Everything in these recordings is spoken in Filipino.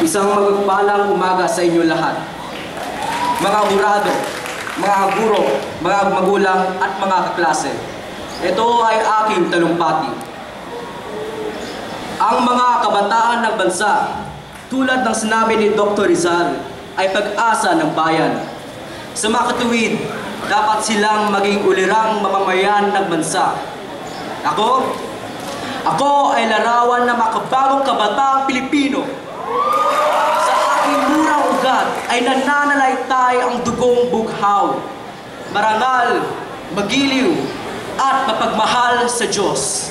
Isang magpalang umaga sa inyo lahat. Mga hurado, mga guro, mga magulang at mga kaklase. Ito ay aking talumpati. Ang mga kabataan ng bansa, tulad ng sinabi ni Dr. Rizal, ay pag-asa ng bayan. Sa makatuwid, dapat silang maging ulirang mamamayan ng bansa. Ako ay larawan ng makabagong kabataang Pilipino. Sa aking murang ugat ay nananalaytay ang dugong bughaw, marangal, magiliw, at mapagmahal sa Diyos.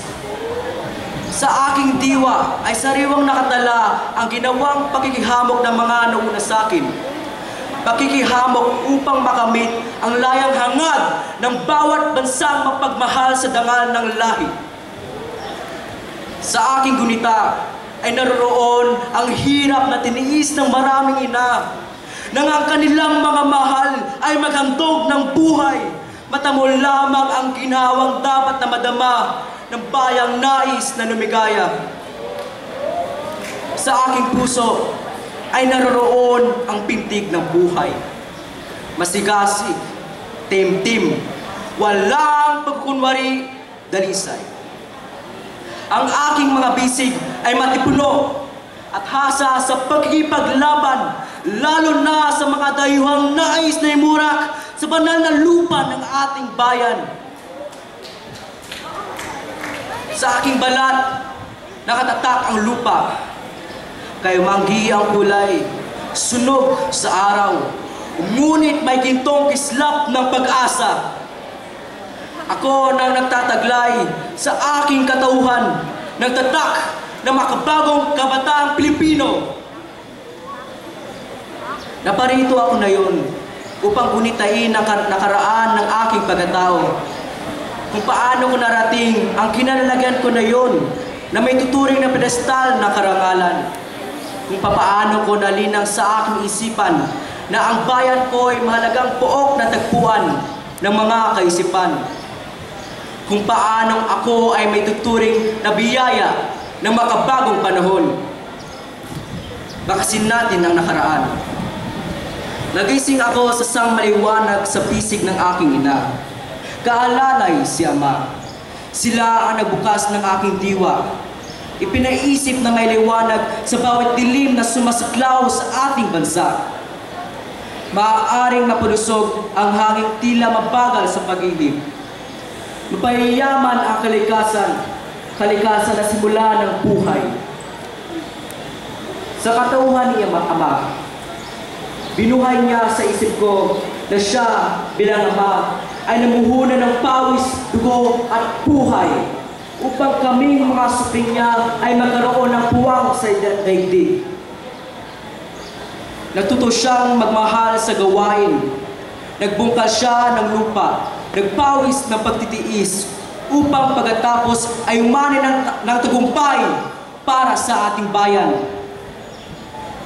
Sa aking diwa ay sariwang nakatala ang ginawang pakikihamok ng mga nauna sa akin. Pakikihamok upang makamit ang layang hangad ng bawat bansang mapagmahal sa dangal ng lahi. Sa aking gunita ay naroon ang hirap na tiniis ng maraming ina nang ang kanilang mga mahal ay maghandog ng buhay. Matamo lamang ang ginhawang dapat na madama ng bayang nais na lumigaya. Sa aking puso ay naroon ang pintig ng buhay. Masigasig, timtim, walang pagkunwari, dalisay. Ang aking mga bisig ay matipuno at hasa sa pagkikipaglaban, lalo na sa mga dayuhang nais na imurak sa banal na lupa ng ating bayan. Sa aking balat, nakatatak ang lupa. Kay manggi ang kulay, sunog sa araw, ngunit may gintong kislap ng pag-asa. Ako nang nagtataglay sa aking katauhan, nagtatak ng makabagong kabataang Pilipino. Naparito ako na yun upang gunitain ang nakaraan ng aking pagkatao. Kung paano ko narating ang kinalalagyan ko na yun na may tuturing na pedestal na karangalan. Kung paano ko nalinang sa aking isipan na ang bayan ko ay mahalagang pook na tagpuan ng mga kaisipan. Kung paanong ako ay may tuturing na biyaya ng makabagong panahon. Bakasin natin ang nakaraan. Nagising ako sa sang maliwanag sa pisig ng aking ina. Kaalalay si Ama. Sila ang nagbukas ng aking diwa. Ipinaisip na may liwanag sa bawat dilim na sumasaklaw sa ating bansa. Maaaring mapalusog ang hanging tila mabagal sa pag-ibig. Mapayayaman ang kalikasan na simula ng buhay. Sa katauhan ni Ama, binuhay niya sa isip ko na siya bilang Ama ay namuhunan ng pawis, dugo at buhay upang kaming mga supling niya ay magkaroon ng puwang sa daigdig. Natuto siyang magmahal sa gawain. Nagbungkal siya ng lupa, nagpawis ng pagtitiis upang pagkatapos ay umani ng tagumpay para sa ating bayan.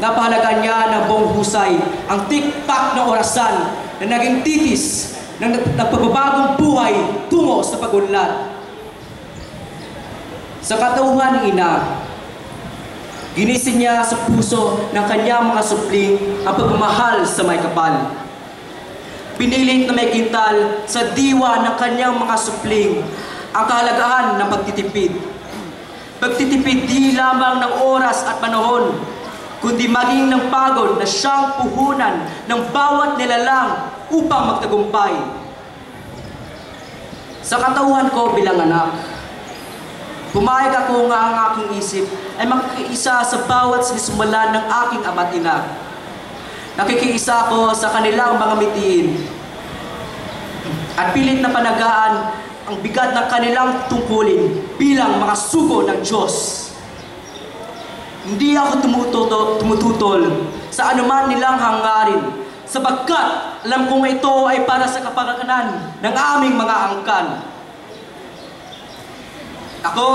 Napahalaga niya ng buong husay ang tik-tak na orasan na naging titis ng nagpagbabagong buhay tungo sa pag-unlad. Sa katauhan ni Ina, ginising niya sa puso ng kanyang mga supling ang pagmamahal sa may kapal. Pinilit na may kintal sa diwa ng kanyang mga supling ang kahalagahan ng pagtitipid. Pagtitipid di lamang ng oras at panahon, kundi maging ng pagod na siyang puhunan ng bawat nilalang upang magtagumpay. Sa katauhan ko bilang anak, pumayag ako nga ang aking isip ay makikiisa sa bawat sinisimulan ng aking ama't ina. Nakikiisa ako sa kanilang mga mitiin at pilit na panagaan ang bigat ng kanilang tungkulin bilang mga sugo ng Diyos. Hindi ako tumututol sa anuman nilang hangarin sapagkat alam kong ito ay para sa kapakanan ng aming mga angkan. Ako,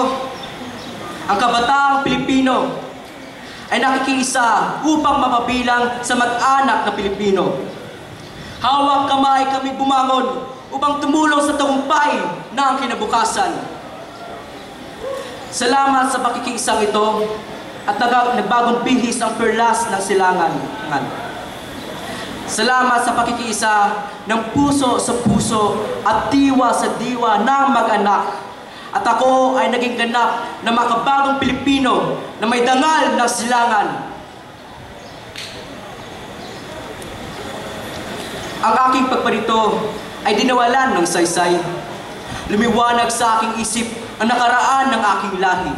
ang kabataang Pilipino, ay nakikiisa upang mapabilang sa mag-anak na Pilipino. Hawak kamay kami bumangon upang tumulong sa tagumpay ng kinabukasan. Salamat sa pakikiisang ito at nagbagong bihis ang perlas ng silangan. Salamat sa pakikiisa ng puso sa puso at diwa sa diwa ng mag-anak. At ako ay naging ganap na makabagong Pilipino na may dangal ng silangan. Ang aking pagparito ay dinawalan ng saysay. Lumiwanag sa aking isip ang nakaraan ng aking lahi.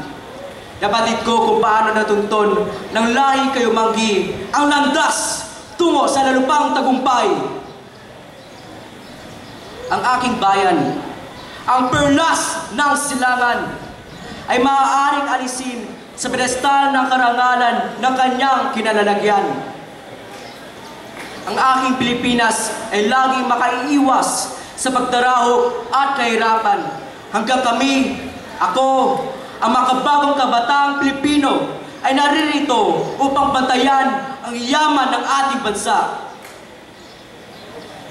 Nabatid ko kung paano natunton ng lahi kayo manggi ang landas tungo sa lalupang tagumpay. Ang aking bayan, ang perlas ng silangan, ay maaaring alisin sa pedestal ng karangalan ng kanyang kinalalagyan. Ang aking Pilipinas ay laging makaiiwas sa pagdarahok at kahirapan hanggang kami, ako, ang makabagong kabataang Pilipino ay naririto upang bantayan ang yaman ng ating bansa.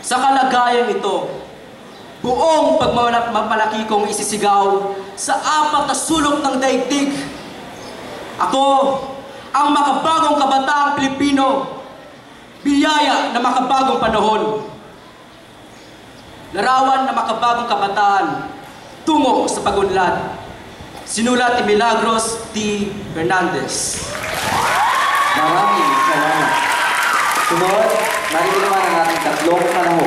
Sa kalagayan ito, buong pagmamalaki kong isisigaw sa apat na sulok ng daigdig. Ako, ang makabagong kabataang Pilipino, biyaya na makabagong panahon. Larawan na makabagong kabataan tungo sa pag-unlad. Sinulat ni Milagros T. Hernandez. Maraming salamat. Sunod, narito naman ang ating tatlong panahon.